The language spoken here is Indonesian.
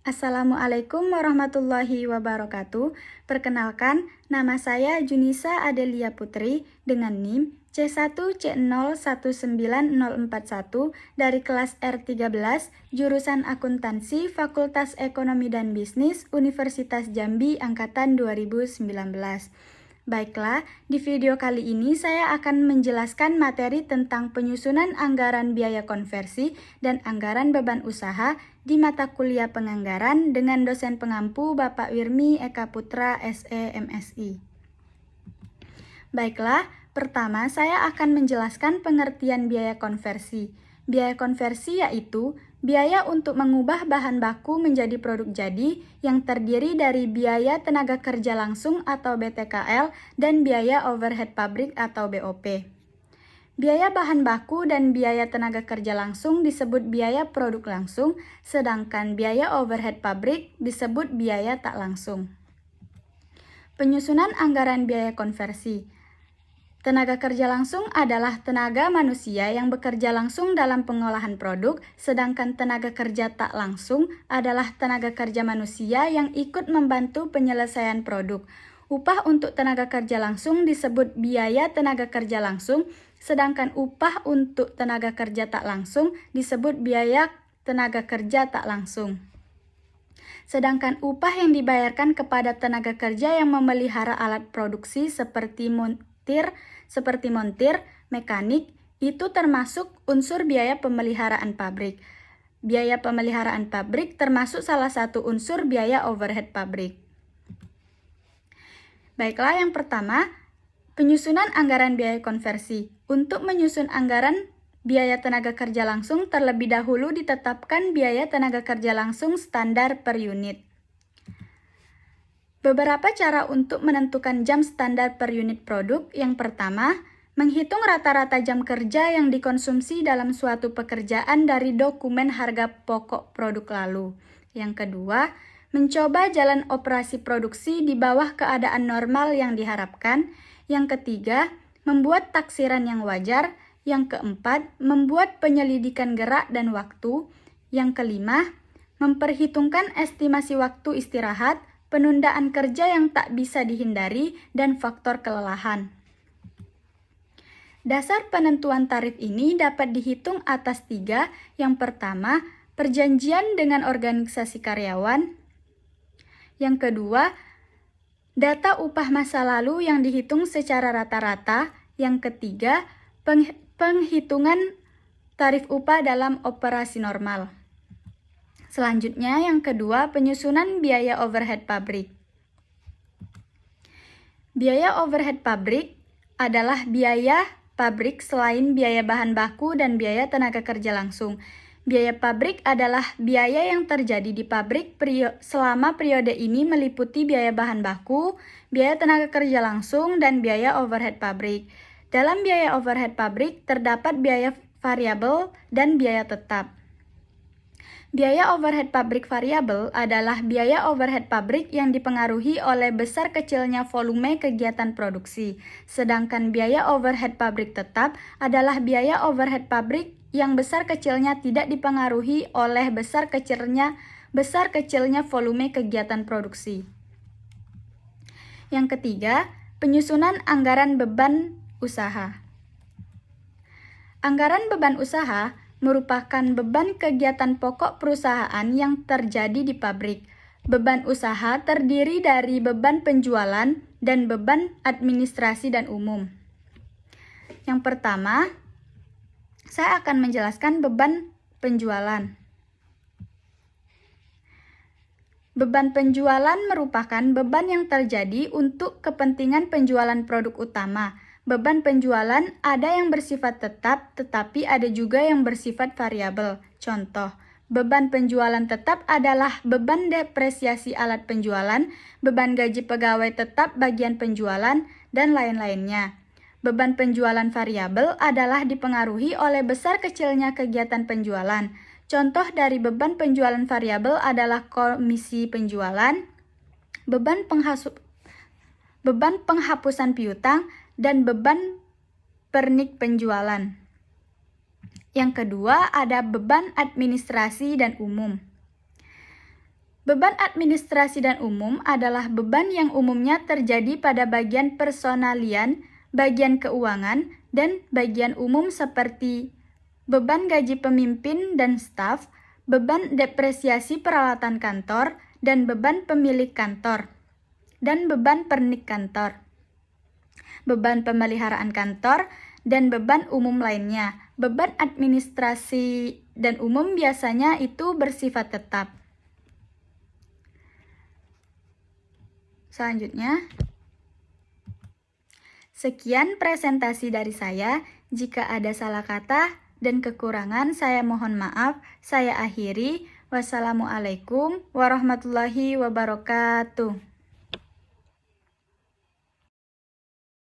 Assalamualaikum warahmatullahi wabarakatuh. Perkenalkan, nama saya Junisa Adelia Putri dengan NIM C1C019041 dari kelas R13, jurusan Akuntansi, Fakultas Ekonomi dan Bisnis, Universitas Jambi Angkatan 2019. Baiklah, di video kali ini saya akan menjelaskan materi tentang penyusunan anggaran biaya konversi dan anggaran beban usaha di mata kuliah penganggaran dengan dosen pengampu Bapak Wirmi Eka Putra SE MSI. Baiklah, pertama saya akan menjelaskan pengertian biaya konversi. Biaya konversi yaitu biaya untuk mengubah bahan baku menjadi produk jadi yang terdiri dari biaya tenaga kerja langsung atau BTKL dan biaya overhead pabrik atau BOP. Biaya bahan baku dan biaya tenaga kerja langsung disebut biaya produk langsung, sedangkan biaya overhead pabrik disebut biaya tak langsung. Penyusunan anggaran biaya konversi. Tenaga kerja langsung adalah tenaga manusia yang bekerja langsung dalam pengolahan produk, sedangkan tenaga kerja tak langsung adalah tenaga kerja manusia yang ikut membantu penyelesaian produk. Upah untuk tenaga kerja langsung disebut biaya tenaga kerja langsung, sedangkan upah untuk tenaga kerja tak langsung disebut biaya tenaga kerja tak langsung. Sedangkan upah yang dibayarkan kepada tenaga kerja yang memelihara alat produksi seperti montir, mekanik, itu termasuk unsur biaya pemeliharaan pabrik. Biaya pemeliharaan pabrik termasuk salah satu unsur biaya overhead pabrik. Baiklah, yang pertama, penyusunan anggaran biaya konversi. Untuk menyusun anggaran biaya tenaga kerja langsung, terlebih dahulu ditetapkan biaya tenaga kerja langsung standar per unit. Beberapa cara untuk menentukan jam standar per unit produk. Yang pertama, menghitung rata-rata jam kerja yang dikonsumsi dalam suatu pekerjaan dari dokumen harga pokok produk lalu. Yang kedua, mencoba jalan operasi produksi di bawah keadaan normal yang diharapkan. Yang ketiga, membuat taksiran yang wajar. Yang keempat, membuat penyelidikan gerak dan waktu. Yang kelima, memperhitungkan estimasi waktu istirahat, penundaan kerja yang tak bisa dihindari, dan faktor kelelahan. Dasar penentuan tarif ini dapat dihitung atas 3. Yang pertama, perjanjian dengan organisasi karyawan. Yang kedua, data upah masa lalu yang dihitung secara rata-rata. Yang ketiga, penghitungan tarif upah dalam operasi normal. Selanjutnya, yang kedua, penyusunan biaya overhead pabrik. Biaya overhead pabrik adalah biaya pabrik selain biaya bahan baku dan biaya tenaga kerja langsung. Biaya pabrik adalah biaya yang terjadi di pabrik selama periode ini meliputi biaya bahan baku, biaya tenaga kerja langsung, dan biaya overhead pabrik. Dalam biaya overhead pabrik terdapat biaya variabel dan biaya tetap. Biaya overhead pabrik variabel adalah biaya overhead pabrik yang dipengaruhi oleh besar kecilnya volume kegiatan produksi. Sedangkan biaya overhead pabrik tetap adalah biaya overhead pabrik yang besar kecilnya tidak dipengaruhi oleh besar kecilnya volume kegiatan produksi. Yang ketiga, penyusunan anggaran beban usaha. Anggaran beban usaha merupakan beban kegiatan pokok perusahaan yang terjadi di pabrik. Beban usaha terdiri dari beban penjualan dan beban administrasi dan umum. Yang pertama, saya akan menjelaskan beban penjualan. Beban penjualan merupakan beban yang terjadi untuk kepentingan penjualan produk utama. Beban penjualan ada yang bersifat tetap, tetapi ada juga yang bersifat variabel. Contoh, beban penjualan tetap adalah beban depresiasi alat penjualan, beban gaji pegawai tetap bagian penjualan, dan lain-lainnya. Beban penjualan variabel adalah dipengaruhi oleh besar kecilnya kegiatan penjualan. Contoh dari beban penjualan variabel adalah komisi penjualan, beban penghapusan piutang, dan beban pernik penjualan. Yang kedua ada beban administrasi dan umum. Beban administrasi dan umum adalah beban yang umumnya terjadi pada bagian personalian, bagian keuangan, dan bagian umum seperti beban gaji pemimpin dan staf, beban depresiasi peralatan kantor, dan beban pemilik kantor, dan beban pernik kantor, beban pemeliharaan kantor, dan beban umum lainnya. Beban administrasi dan umum biasanya itu bersifat tetap. Selanjutnya, sekian presentasi dari saya. Jika ada salah kata dan kekurangan, saya mohon maaf. Saya akhiri. Wassalamualaikum warahmatullahi wabarakatuh.